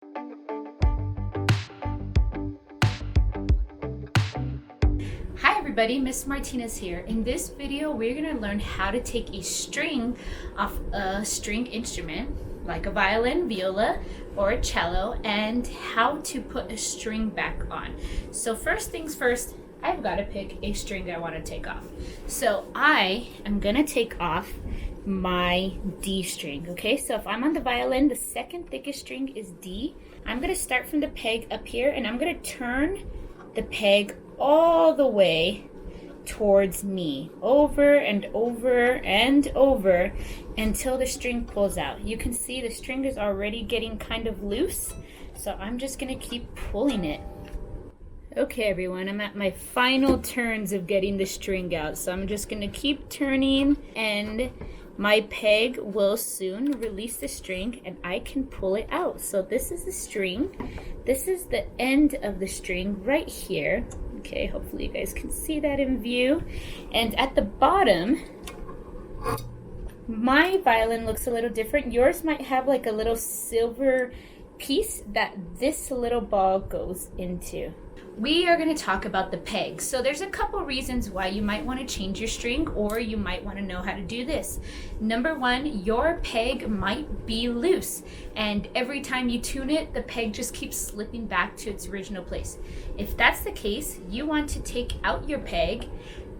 Hi everybody, Miss Martinez here. In this video, we're gonna learn how to take a string off a string instrument, like a violin, viola, or a cello, and how to put a string back on. So first things first, I've gotta pick a string I wanna take off. So I am gonna take off my D string, okay? So if I'm on the violin, the second thickest string is D. I'm gonna start from the peg up here, and I'm gonna turn the peg all the way towards me, over and over and over until the string pulls out. You can see the string is already getting kind of loose, so I'm just gonna keep pulling it. Okay everyone, I'm at my final turns of getting the string out, so I'm just gonna keep turning and my peg will soon release the string and I can pull it out. So this is the string. This is the end of the string right here. Okay, hopefully you guys can see that in view. And at the bottom, my violin looks a little different. Yours might have like a little silver piece that this little ball goes into. We are going to talk about the peg. So there's a couple reasons why you might want to change your string, or you might want to know how to do this. Number one, your peg might be loose, and every time you tune it, the peg just keeps slipping back to its original place. If that's the case, you want to take out your peg,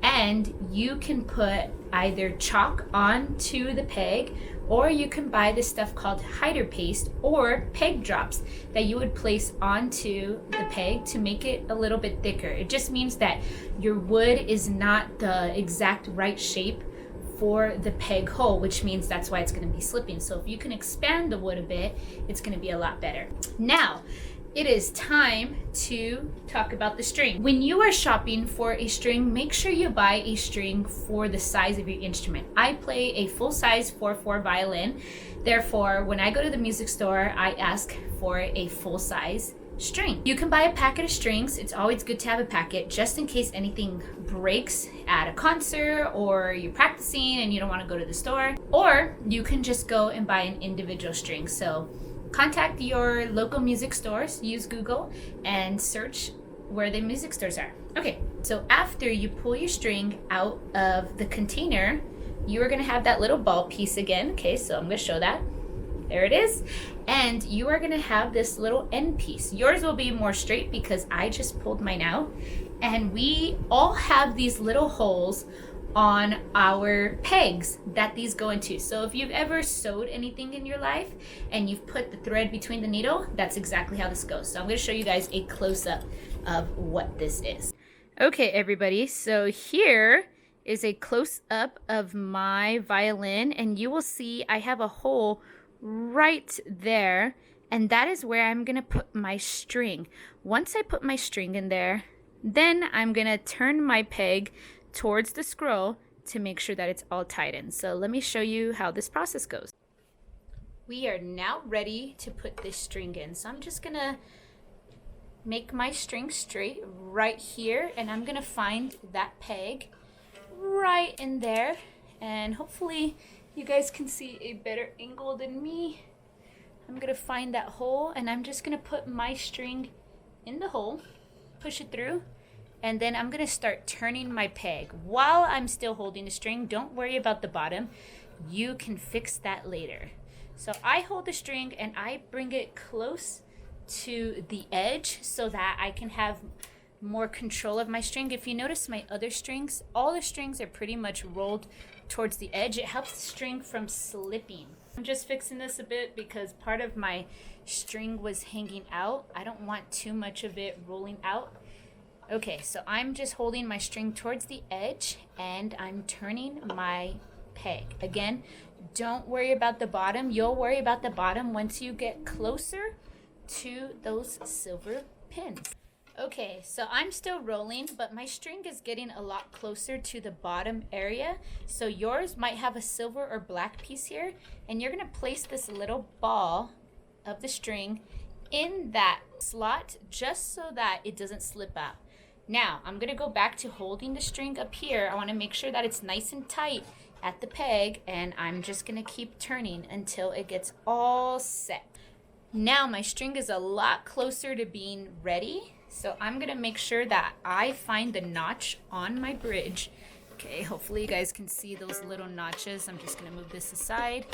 and you can put either chalk onto the peg, or you can buy this stuff called hider paste or peg drops that you would place onto the peg to make it a little bit thicker. It just means that your wood is not the exact right shape for the peg hole, which means that's why it's going to be slipping. So if you can expand the wood a bit, it's going to be a lot better. Now, it is time to talk about the string. When you are shopping for a string, make sure you buy a string for the size of your instrument. I play a full-size 4/4 violin. Therefore, when I go to the music store, I ask for a full-size string. You can buy a packet of strings. It's always good to have a packet just in case anything breaks at a concert or you're practicing and you don't want to go to the store. Or you can just go and buy an individual string. So contact your local music stores, use Google, and search where the music stores are. Okay, so after you pull your string out of the container, you are gonna have that little ball piece again. Okay, so I'm gonna show that. There it is. And you are gonna have this little end piece. Yours will be more straight because I just pulled mine out. And we all have these little holes on our pegs that these go into. So if you've ever sewed anything in your life and you've put the thread between the needle, that's exactly how this goes. So I'm going to show you guys a close-up of what this is. Okay everybody, so here is a close-up of my violin, and you will see I have a hole right there, and that is where I'm going to put my string. Once I put my string in there, then I'm going to turn my peg towards the scroll to make sure that it's all tightened. So let me show you how this process goes. We are now ready to put this string in. So I'm just gonna make my string straight right here, and I'm gonna find that peg right in there, and hopefully you guys can see a better angle than me. I'm gonna find that hole, and I'm just gonna put my string in the hole, push it through, and then I'm going to start turning my peg while I'm still holding the string. Don't worry about the bottom. You can fix that later. So I hold the string and I bring it close to the edge so that I can have more control of my string. If you notice my other strings, all the strings are pretty much rolled towards the edge. It helps the string from slipping. I'm just fixing this a bit because part of my string was hanging out. I don't want too much of it rolling out. Okay, so I'm just holding my string towards the edge and I'm turning my peg. Again, don't worry about the bottom. You'll worry about the bottom once you get closer to those silver pins. Okay, so I'm still rolling, but my string is getting a lot closer to the bottom area. So yours might have a silver or black piece here, and you're gonna place this little ball of the string in that slot just so that it doesn't slip out. Now, I'm going to go back to holding the string up here. I want to make sure that it's nice and tight at the peg, and I'm just going to keep turning until it gets all set. Now my string is a lot closer to being ready. So I'm gonna make sure that I find the notch on my bridge. Okay, hopefully you guys can see those little notches. I'm just gonna move this aside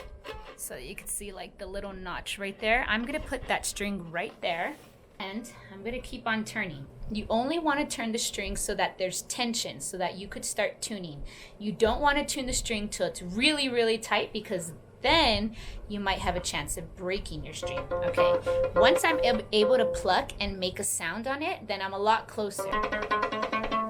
so you can see like the little notch right there. I'm gonna put that string right there and I'm gonna keep on turning. You only wanna turn the string so that there's tension so that you could start tuning. You don't wanna tune the string till it's really, really tight because then you might have a chance of breaking your string, okay? Once I'm able to pluck and make a sound on it, then I'm a lot closer.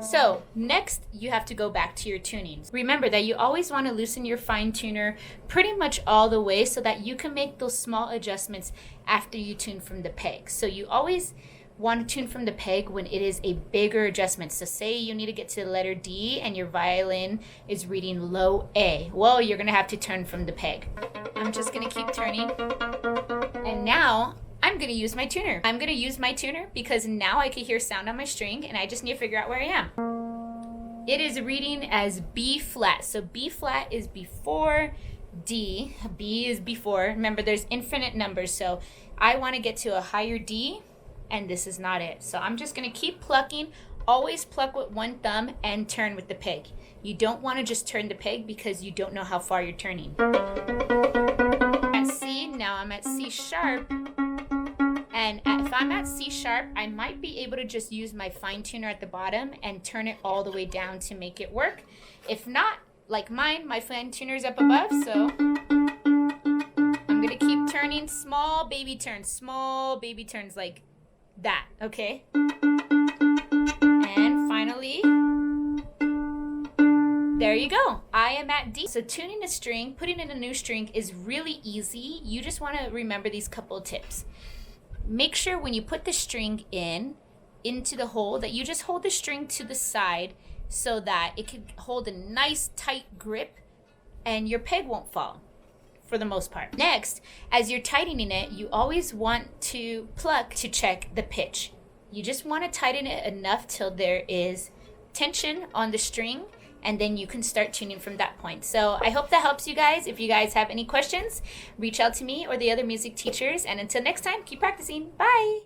So next, you have to go back to your tunings. Remember that you always want to loosen your fine tuner pretty much all the way so that you can make those small adjustments after you tune from the peg. So you always want to tune from the peg when it is a bigger adjustment. So say you need to get to the letter D and your violin is reading low A. Well, you're going to have to turn from the peg. I'm just going to keep turning. And now I'm going to use my tuner. I'm going to use my tuner because now I can hear sound on my string and I just need to figure out where I am. It is reading as B flat. So B flat is before D. B is before. Remember, there's infinite numbers. So I want to get to a higher D and this is not it. So I'm just going to keep plucking. Always pluck with one thumb and turn with the peg. You don't want to just turn the peg because you don't know how far you're turning. At C, now I'm at C sharp. And if I'm at C sharp, I might be able to just use my fine tuner at the bottom and turn it all the way down to make it work. If not, like mine, my fine tuner's up above, so I'm gonna keep turning small baby turns like that, okay? And finally, there you go. I am at D. So tuning a string, putting in a new string is really easy. You just wanna remember these couple tips. Make sure when you put the string into the hole that you just hold the string to the side so that it can hold a nice tight grip and your peg won't fall for the most part. Next, as you're tightening it, you always want to pluck to check the pitch. You just want to tighten it enough till there is tension on the string and then you can start tuning from that point. So I hope that helps you guys. If you guys have any questions, reach out to me or the other music teachers. And until next time, keep practicing. Bye.